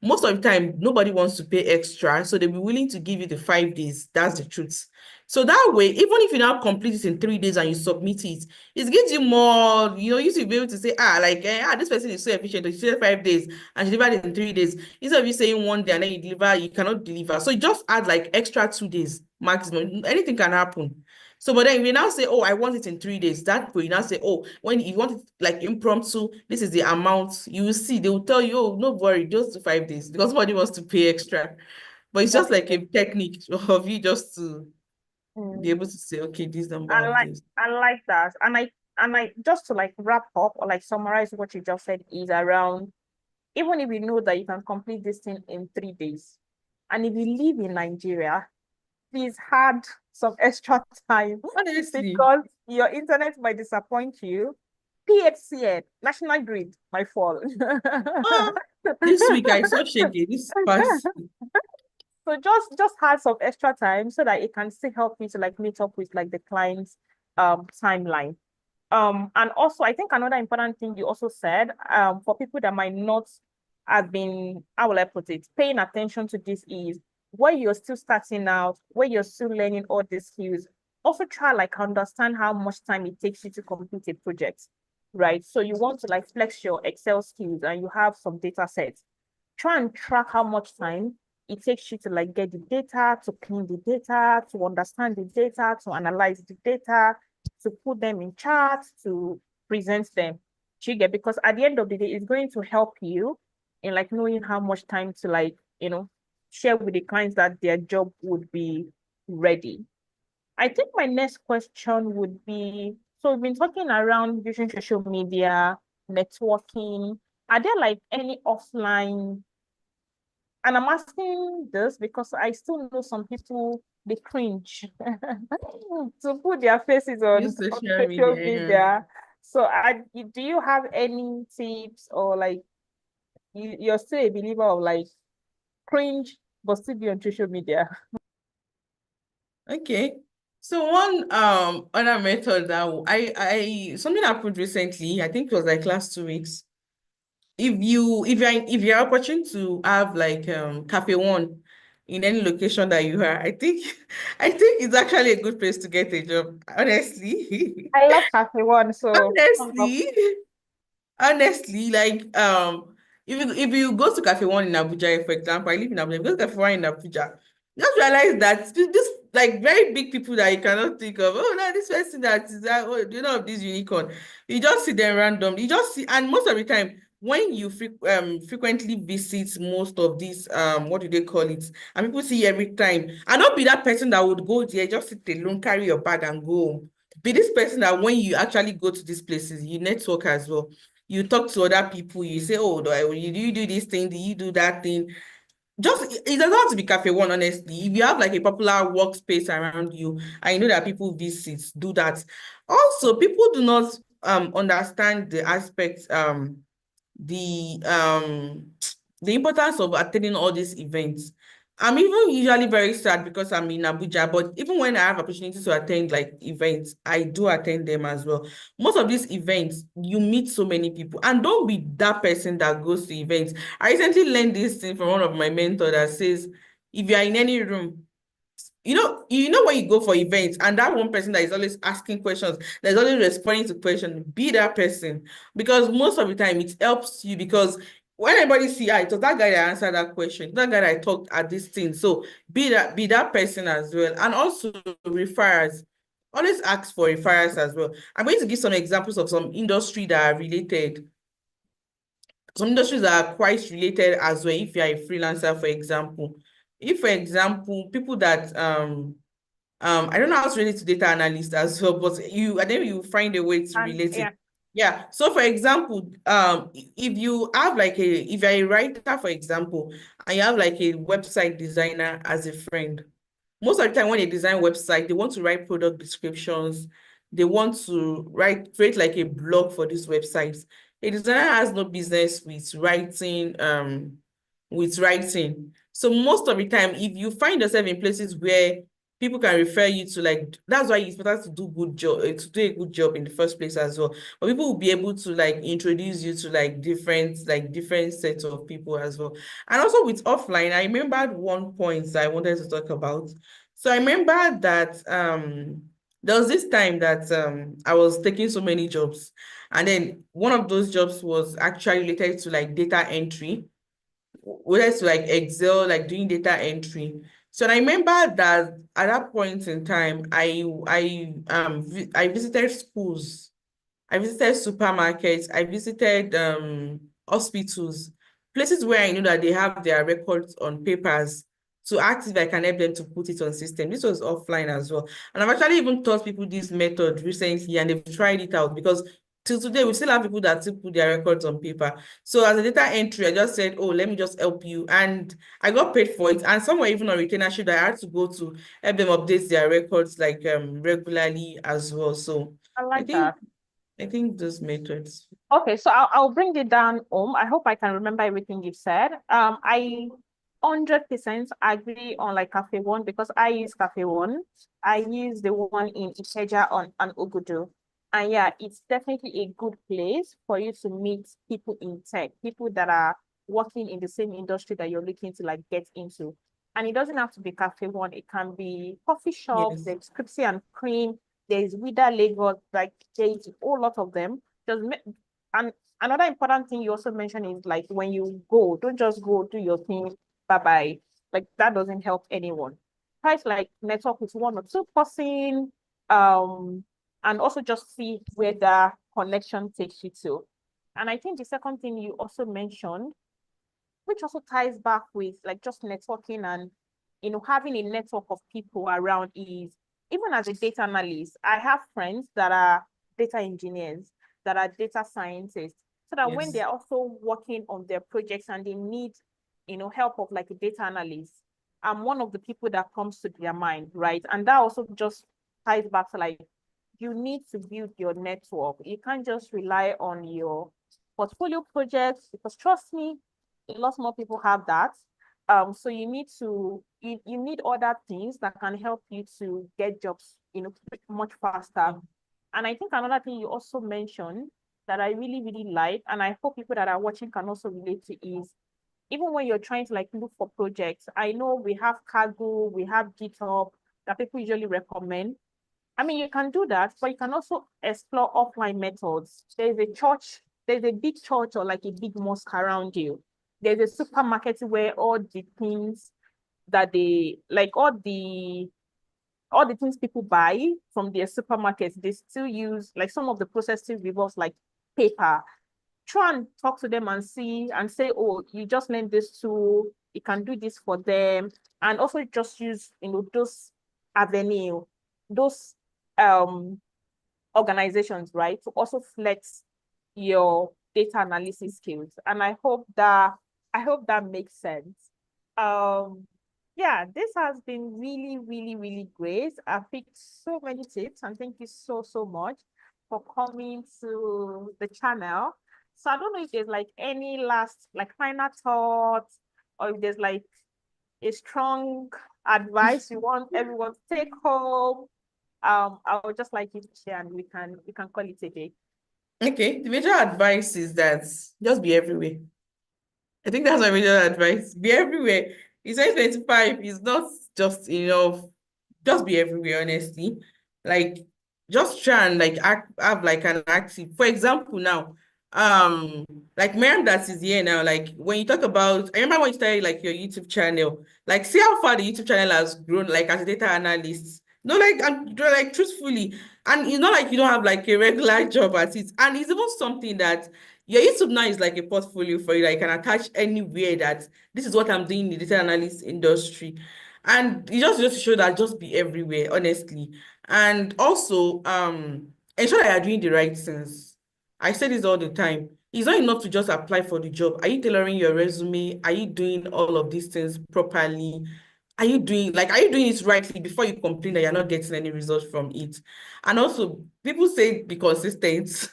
Most of the time, nobody wants to pay extra, so they'll be willing to give you the 5 days. That's the truth. So that way, even if you now complete it in 3 days and you submit it, it gives you more, you should be able to say, this person is so efficient, she said 5 days and she delivered it in 3 days. Instead of you saying one day and then you cannot deliver. So you just add like extra 2 days maximum. Anything can happen. So, but then we now say, oh, I want it in 3 days. That way, you now say, oh, when you want it like impromptu, this is the amount. You will see, they will tell you, oh, no worry, just do 5 days because somebody wants to pay extra. But it's just like Okay. a technique of you just to be Mm. able to say, okay, this number I of like days. I like that. And I just to like wrap up or like summarize what you just said is around, even if you know that you can complete this thing in 3 days, and if you live in Nigeria, please add some extra time Honestly, because your internet might disappoint you. PHCN, National Grid might fall. ah, this week I saw Shege, this past week. So just add some extra time so that it can still help me to like meet up with like the client's timeline. And also I think another important thing you also said, for people that might not have been, how will I put it, paying attention to this is where you're still starting out, where you're still learning all these skills. Also try like understand how much time it takes you to complete a project, right? So you want to like flex your Excel skills and you have some data sets. Try and track how much time it takes you to like get the data, to clean the data, to understand the data, to analyze the data, to put them in charts, to present them. You get, because at the end of the day, it's going to help you in like knowing how much time to like, share with the clients that their job would be ready. I think my next question would be, so we've been talking around using social media, networking. Are there like any offline, and I'm asking this because I still know some people, they cringe to put their faces Use on social social media. media. So do you have any tips, or like you're still a believer of like cringe but still be on social media? Okay. So one other method that I something happened recently, I think it was like last 2 weeks. If you're opportune to have like cafe one in any location that you are, I think I think it's actually a good place to get a job, honestly. I love Cafe One, so come up. Honestly, honestly, like if you go to Cafe One in Abuja, for example, I live in Abuja, if you go to Cafe One in Abuja, just realize that this like very big people that you cannot think of. Oh, no, this person that is that. Oh, do you know of this unicorn? You just see them randomly. You just see, and most of the time, when you frequently visit most of these what do they call it? And people see you every time. And not be that person that would go there, just sit alone, carry your bag and go home. Be this person that when you actually go to these places, you network as well. You talk to other people, you say, oh, do you do this thing? Do you do that thing? Just it doesn't have to be Cafe One, honestly. If you have like a popular workspace around you, I know that people visit, do that. Also, people do not understand the aspect the um the importance of attending all these events. I'm even usually very sad because I'm in Abuja, but even when I have opportunity to attend like events, I do attend them as well. Most of these events, you meet so many people, and don't be that person that goes to events. I recently learned this thing from one of my mentors that says, if you are in any room, you know when you go for events and that one person that is always asking questions, that's always responding to questions, be that person. Because most of the time it helps you because when anybody see, it was that guy that answered that question, that guy that talked at this thing. So be that person as well. And also referrals. Always ask for referrals as well. I'm going to give some examples of some industry that are related. Some industries that are quite related as well if you're a freelancer, for example. If, for example, people that I don't know how to relate to data analyst as well, but I think you find a way to And relate it. yeah, Yeah. So for example, if you have if you're a writer, for example, and you have like a website designer as a friend, most of the time when they design website, they want to write product descriptions. They want to create like a blog for these websites. A designer has no business with writing. So most of the time, if you find yourself in places where people can refer you to, like, that's why it's better to do a good job in the first place as well. But people will be able to like introduce you to different sets of people as well. And also with offline, I remembered one point that I wanted to talk about. So I remember that there was this time that I was taking so many jobs, and then one of those jobs was actually related to like data entry, related to like Excel, like doing data entry. So I remember that at that point in time, I visited schools, I visited supermarkets, I visited hospitals, places where I know that they have their records on papers, to ask if I can help them to put it on system. This was offline as well. And I've actually even taught people this method recently and they've tried it out because till today we still have people that still put their records on paper. So as a data entry, I just said, oh, let me just help you. And I got paid for it. And some were even on retainership that I had to go to help them update their records like regularly as well. So I I like think that. I think those methods. Okay, so I'll bring it down home. I hope I can remember everything you've said. I 100% agree on like Cafe One because I use Cafe One. I use the one in Ikeja on Ugudu. And yeah, it's definitely a good place for you to meet people in tech, people that are working in the same industry that you're looking to like get into. And it doesn't have to be Cafe One. It can be coffee shops, Yes. there's Cripsy and Cream, there's Wida Lagos, like there's a whole lot of them. Just and another important thing you also mentioned is like when you go, don't just go do your thing, bye bye. Like that doesn't help anyone. Try to like network with one or two person, and also just see where the connection takes you to. And I think the second thing you also mentioned, which also ties back with like just networking and having a network of people around is even as a data analyst, I have friends that are data engineers, that are data scientists, so that when Yes. they're also working on their projects and they need help of like a data analyst, I'm one of the people that comes to their mind, right? And that also just ties back to like you need to build your network. You can't just rely on your portfolio projects because trust me, a lot more people have that. So you need other things that can help you to get jobs, much faster. And I think another thing you also mentioned that I really, really like, and I hope people that are watching can also relate to is even when you're trying to like look for projects, I know we have Kaggle, we have GitHub that people usually recommend. I mean, you can do that, but you can also explore offline methods. There's a church there's a big church or like a big mosque around you. There's a supermarket where all the things that they like all the things people buy from their supermarkets, they still use like some of the processing involves like paper. Try and talk to them and see and say, oh, you just learned this tool, you can do this for them. And also just use, those avenue, those organizations, right, to also flex your data analysis skills. And I hope that makes sense. Um, yeah, this has been really, really, really great. I've picked so many tips, and thank you so, so much for coming to the channel. So I don't know if there's like any last, like final thoughts, or if there's like a strong advice you want everyone to take home. I would just like you to share, and we can call it a day. Okay, the major advice is that just be everywhere. I think that's my major advice. Be everywhere. It's 2025 is not just enough. Just be everywhere, honestly. Like, just try and like have like an active. For example, now, um, like Miriam that is here now. Like when you talk about, I remember when you started like your YouTube channel. Like, see how far the YouTube channel has grown. Like as a data analyst. No, like and like truthfully, and it's not like you don't have like a regular job at it. And it's even something that your YouTube now is like a portfolio for you that you can attach anywhere that this is what I'm doing in the data analyst industry. And it just to show that just be everywhere, honestly. And also, ensure that you're doing the right things. I say this all the time. It's not enough to just apply for the job. Are you tailoring your resume? Are you doing all of these things properly? Are you doing it rightly before you complain that you're not getting any results from it? And also, people say be consistent.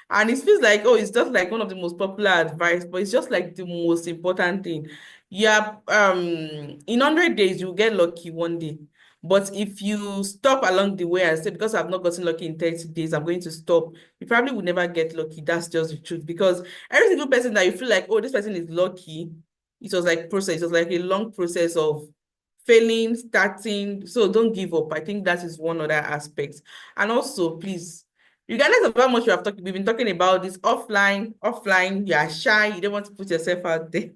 And it feels like, oh, it's just like one of the most popular advice, but it's just like the most important thing. Yeah, in 100 days, you'll get lucky one day. But if you stop along the way and say, because I've not gotten lucky in 30 days, I'm going to stop, you probably will never get lucky. That's just the truth. Because every single person that you feel like, oh, this person is lucky, it was like process. It was like a long process of failing, starting. So don't give up. I think that is one other aspect. And also, please, regardless of how much we've been talking about this offline, you are shy, you don't want to put yourself out there.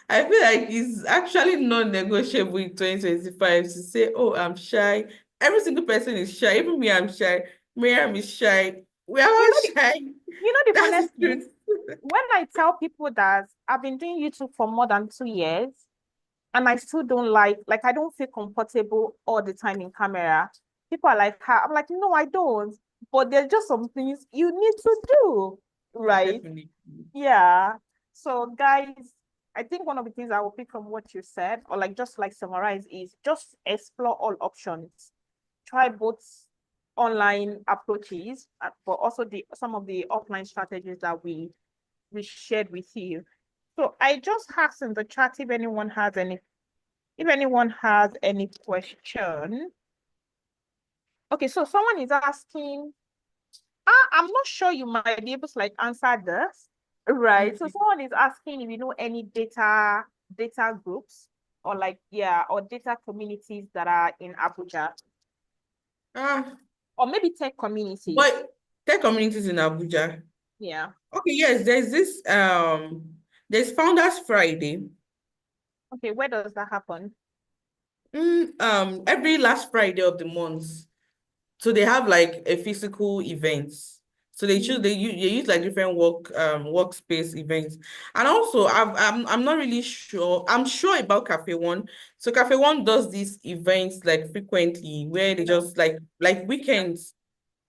I feel like it's actually non-negotiable in 2025 to say, oh, I'm shy. Every single person is shy. Even me, I'm shy. Miriam is shy. We are You all know the, shy. the That's the funniest thing, truth. when I tell people that I've been doing YouTube for more than 2 years, and I still don't like I don't feel comfortable all the time in camera. People are like, "Ha." I'm like, no, I don't. But there's just some things you need to do, right? Definitely. Yeah. So guys, I think one of the things I will pick from what you said, or like just like summarize, is just explore all options. Try both online approaches, but also the some of the offline strategies that we shared with you. So I just asked in the chat if anyone has any question. Okay, so someone is asking, I'm not sure you might be able to like answer this, right? So Okay. someone is asking if you know any data groups or like or data communities that are in Abuja, Ah, or maybe tech communities. but tech communities in Abuja. Yeah. Okay, yes, there's Founders Friday. Okay, where does that happen? Every last Friday of the month. So they have like a physical event. So they use like different workspace events. And also I'm not really sure. I'm sure about Cafe One. So Cafe One does these events like frequently where they just like Yeah. weekends.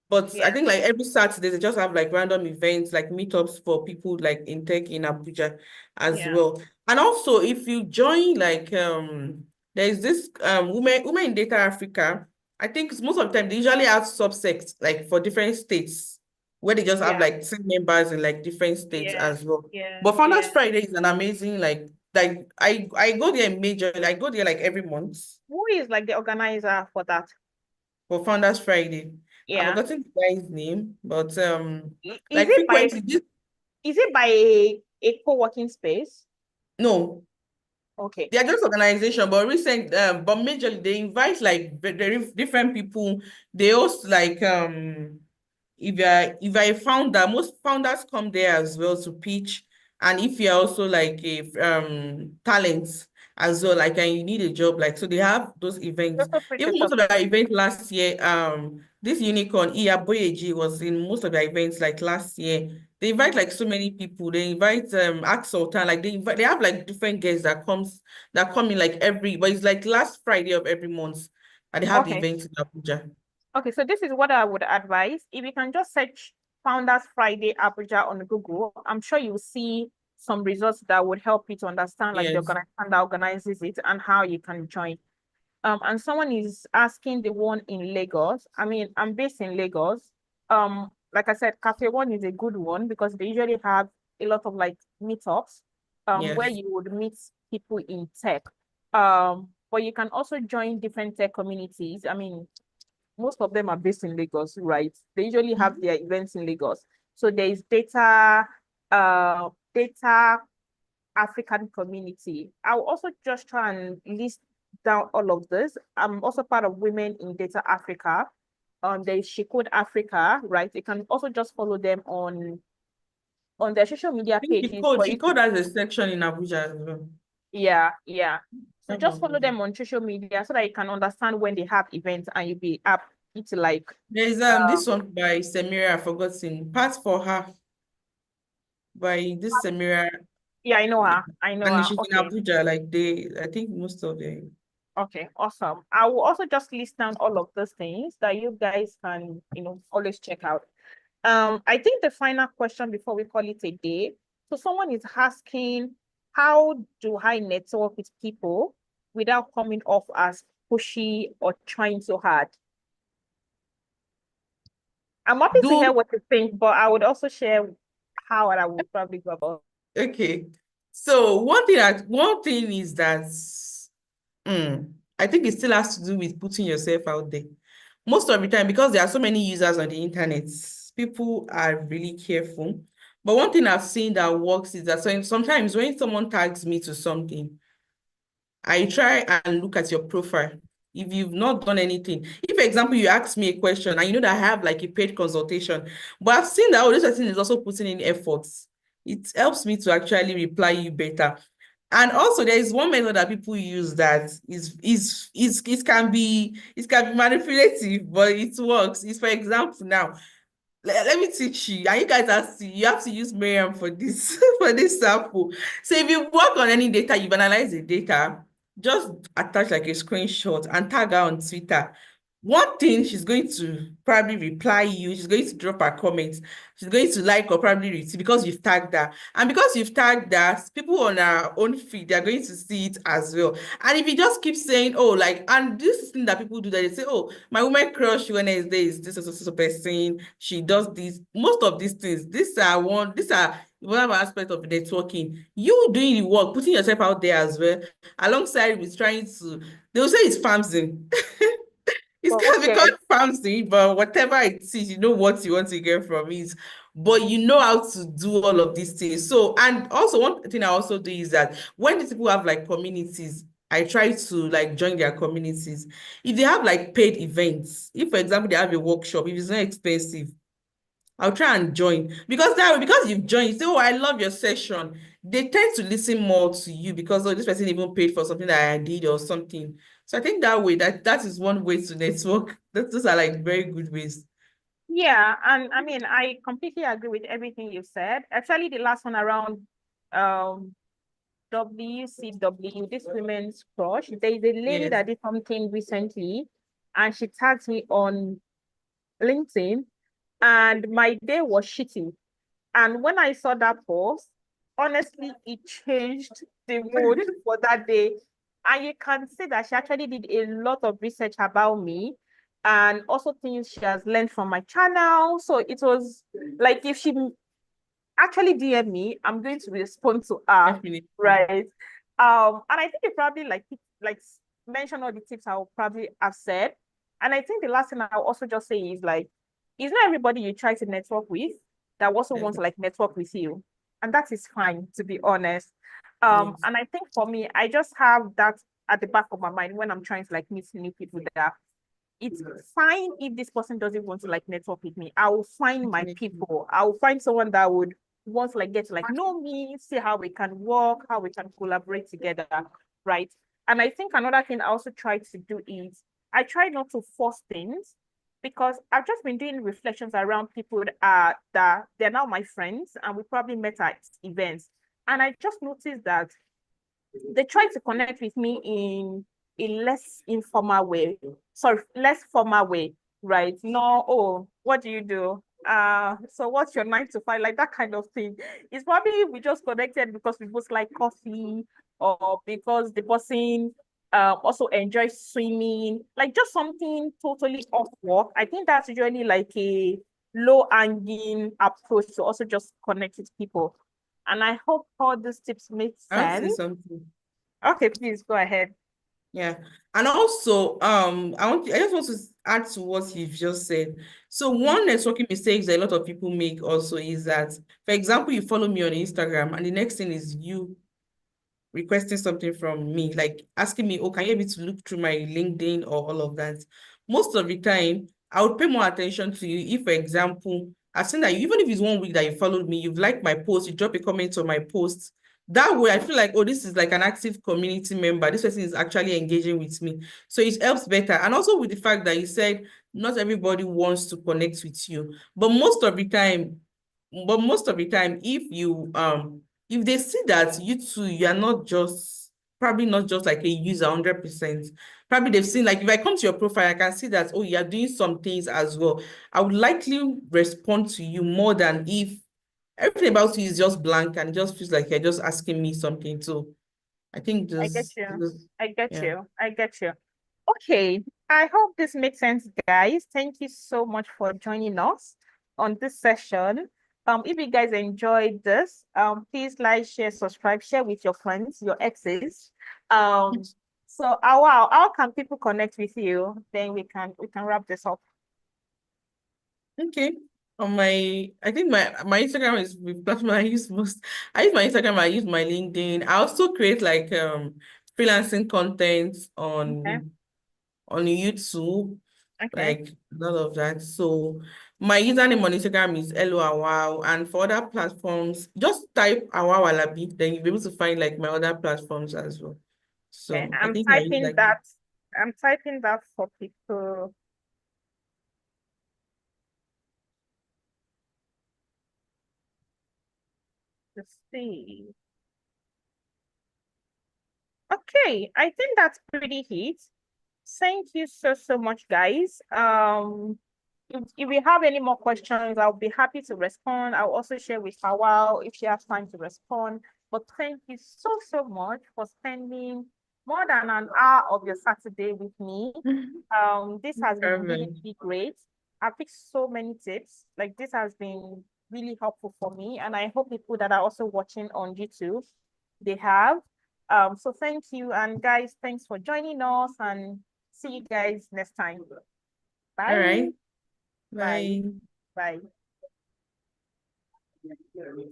But I Yeah. think like every Saturday they just have like random events, like meetups for people like in tech in Abuja as Yeah. well. And also if you join like there's this women in Data Africa. I think most of the time they usually have subsects like for different states where they just have Yeah. like team members in like different states Yeah. as well. Yeah. But Founders Yeah. Friday is an amazing I go there I go there like every month Who is like the organizer for that? for Founders Friday. I've Yeah. forgotten the guy's name, but Is like it by frequently this is it by a co-working space? no, Okay. they are just organization, but but majorly they invite like very different people. They host like if you're a founder, most founders come there as well to pitch. And if you're also like a talent as well, like, and you need a job, like, so they have those events. Also free to Even most of submit. the event last year, this unicorn Iya Boyeji was in most of the events like last year. They invite like so many people. They invite Ask Sultan, like they have like different guests that come in like but it's like last Friday of every month, and they have the Okay. event in Abuja. Okay, so this is what I would advise. If you can just search Founders Friday Abuja on Google, I'm sure you'll see some results that would help you to understand like the Yes, organization that organizes it and how you can join. And someone is asking the one in Lagos. I mean, I'm based in Lagos. Like I said, Cafe One is a good one because they usually have a lot of like meetups, where yes. you would meet people in tech. But you can also join different tech communities. I mean, most of them are based in Lagos, right? They usually have Mhm. their events in Lagos. So there is data African community. I'll also just try and list down all of this. I'm also part of Women in Data Africa. There is She Code Africa, right? You can also just follow them on their social media I think pages for She you to, called has a section in Abuja as well. yeah. So Come just on, follow Abuja. them on social media so that you can understand when they have events and you'll be up to like There is uh this one by Samira, I've forgotten. Part for her by this Samira, yeah, I know her. I know and her. she's in Okay. Abuja. Like I think most of them. Okay, awesome. I will also just list down all of those things that you guys can, always check out. I think the final question before we call it a day. So someone is asking, how do I network with people without coming off as pushy or trying so hard? I'm happy to hear Do what you think, but I would also share how I would probably go about. okay. So one thing is that I think it still has to do with putting yourself out there. Most of the time, because there are so many users on the internet, people are really careful. But one thing I've seen that works is that sometimes when someone tags me to something, I try and look at your profile. If you've not done anything, if, for example, you ask me a question and you know that I have like a paid consultation, but I've seen that, oh, this person is also putting in efforts, it helps me to actually reply you better. And also, there is one method that people use that it can be manipulative, but it works. It's, for example, now let me teach you, and you guys have to use Miriam for this for this sample. So if you work on any data, you've analyzed the data, just attach like a screenshot and tag her on Twitter. One thing, she's going to probably reply you, she's going to drop a comment, she's going to like or probably retweet because you've tagged her. And because you've tagged her, people on our own feed, they're going to see it as well. And if you just keep saying, oh, like, and this thing that people do, that they say, oh, my woman crush Wednesday is this so person, she does this. Most of these things, these are one aspect of networking. You doing the work, putting yourself out there as well, alongside with trying to, they'll say it's farming. It's Well, gonna be okay. called fancy, but whatever it is, you know what you want to get from it. But you know how to do all of these things. So, and also one thing I also do is that when these people have like communities, I try to like join their communities. If they have like paid events, if for example they have a workshop, if it's not expensive, I'll try and join, because that way, because you've joined, you say, oh, I love your session. They tend to listen more to you because, oh, this person even paid for something that I did or something. So I think that way, that is one way to network. Those are like very good ways. Yeah, and I mean, I completely agree with everything you said. Actually, the last one around um WCW, this women's crush. There is a lady Yes. that did something recently, and she tagged me on LinkedIn, and my day was shitty. And when I saw that post, honestly, it changed the mood for that day. And you can see that she actually did a lot of research about me and also things she has learned from my channel. So it was like if she actually DM me, I'm going to respond to her, Definitely. right? And I think you probably like mention all the tips I will probably have said. And I think the last thing I'll also just say is like, it's not everybody you try to network with that also wants to Definitely. like network with you. And that is fine, to be honest. Yes. And I think for me, I just have that at the back of my mind when I'm trying to like meet new people there. it's fine if this person doesn't want to like network with me. I will find my Definitely. people. I will find someone that would want to like get to like know me, see how we can work, how we can collaborate together, right? And I think another thing I also try to do is I try not to force things because I've just been doing reflections around people that they're now my friends and we probably met at events. And I just noticed that they try to connect with me in a less informal way, sorry, less formal way, right? No, oh, what do you do? So what's your 9 to 5? Like that kind of thing. It's probably we just connected because we both like coffee or because the person also enjoys swimming, like just something totally off work. I think that's usually like a low hanging approach to also just connect with people. And I hope all these tips make I want to say sense. something. Okay, please go ahead. Yeah. And also, I just want to add to what you've just said. So one networking mistakes that a lot of people make also is that, for example, you follow me on Instagram and the next thing is you requesting something from me, like asking me, oh, can you able to look through my LinkedIn or all of that? Most of the time, I would pay more attention to you if, for example, I've seen that even if it's 1 week that you followed me, you've liked my post, you drop a comment on my post. That way, I feel like, oh, this is like an active community member. This person is actually engaging with me. So it helps better. And also with the fact that you said not everybody wants to connect with you. But most of the time, if they see that you too, you are not just probably not just like a user 100%. Probably they've seen like if I come to your profile, I can see that oh, you are doing some things as well. I would likely respond to you more than if everything about you is just blank and it just feels like you're just asking me something. So I think I get just, you. just I get yeah. you. I get you. Okay. I hope this makes sense, guys. Thank you so much for joining us on this session. If you guys enjoyed this, please like, share, subscribe, share with your friends, your exes. Um, so how can people connect with you? Then we can wrap this up. Okay. On my, I think my Instagram is the platform I use most. I use my Instagram, I use my LinkedIn. I also create like freelancing content Okay. on YouTube, Okay. like all of that. So my username on Instagram is Hauwa, and for other platforms, just type Hauwa Labi, then you'll be able to find like my other platforms as well. Okay. So I think I use like I'm typing that for people to see. Okay, I think that's pretty it. Thank you so much, guys. If we have any more questions, I'll be happy to respond. I'll also share with Hauwa if she has time to respond. But thank you so much for spending more than an hour of your Saturday with me. This has been Perfect. really great. I picked so many tips. Like this has been really helpful for me, and I hope people that are also watching on YouTube, they have. So thank you, and guys, thanks for joining us, and see you guys next time. All Bye. right. Bye. Bye. Bye.